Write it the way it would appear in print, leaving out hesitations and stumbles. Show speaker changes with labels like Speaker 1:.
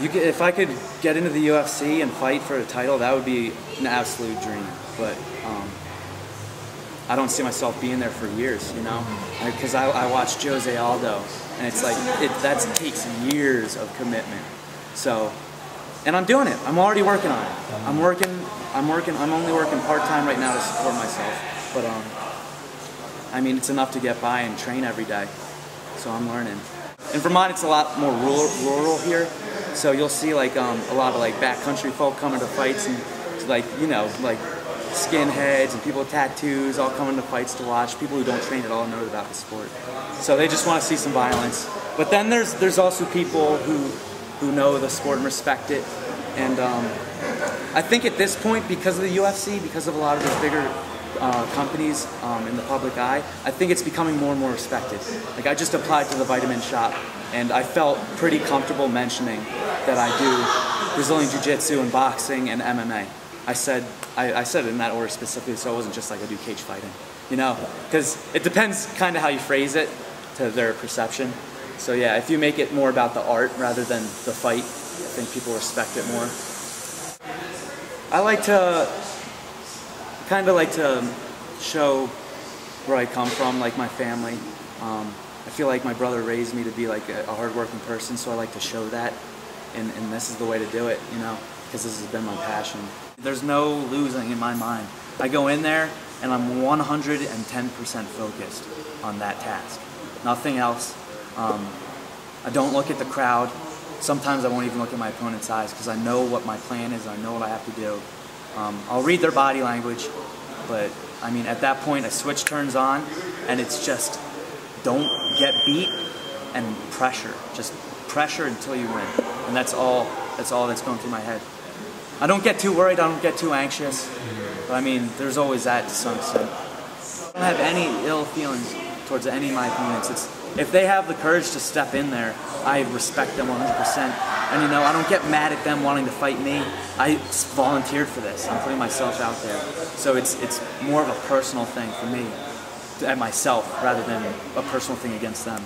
Speaker 1: If I could get into the UFC and fight for a title, that would be an absolute dream. But I don't see myself being there for years, you know, because I watched Jose Aldo, and it's like that takes years of commitment. So, and I'm doing it. I'm already working on it. I'm only working part-time right now to support myself. But I mean, it's enough to get by and train every day. So I'm learning. In Vermont, it's a lot more rural here. So you'll see like a lot of like backcountry folk coming to fights, and like, you know, like skinheads and people with tattoos all coming to fights to watch. People who don't train at all know about the sport. So they just want to see some violence. But then there's also people who know the sport and respect it. And I think at this point, because of the UFC, because of a lot of the bigger companies in the public eye, I think it's becoming more and more respected. Like, I just applied to the Vitamin Shop, and I felt pretty comfortable mentioning that I do Brazilian Jiu-Jitsu and boxing and MMA. I said it in that order specifically, so it wasn't just like I do cage fighting, you know? Because it depends kind of how you phrase it to their perception. So yeah, if you make it more about the art rather than the fight, I think people respect it more. I like to kind of like to show where I come from, like my family. I feel like my brother raised me to be like a hard-working person, so I like to show that, and this is the way to do it, you know, because this has been my passion. There's no losing in my mind. I go in there and I'm 110% focused on that task, nothing else. I don't look at the crowd. Sometimes I won't even look at my opponent's eyes because I know what my plan is, I know what I have to do. I'll read their body language, but I mean, at that point, a switch turns on, and it's just, don't get beat and pressure. Just pressure until you win. And that's all that's going through my head. I don't get too worried, I don't get too anxious, but I mean, there's always that to some extent. I don't have any ill feelings towards any of my opponents. If they have the courage to step in there, I respect them 100%. And you know, I don't get mad at them wanting to fight me. I volunteered for this. I'm putting myself out there. So it's more of a personal thing for me, at myself, rather than a personal thing against them.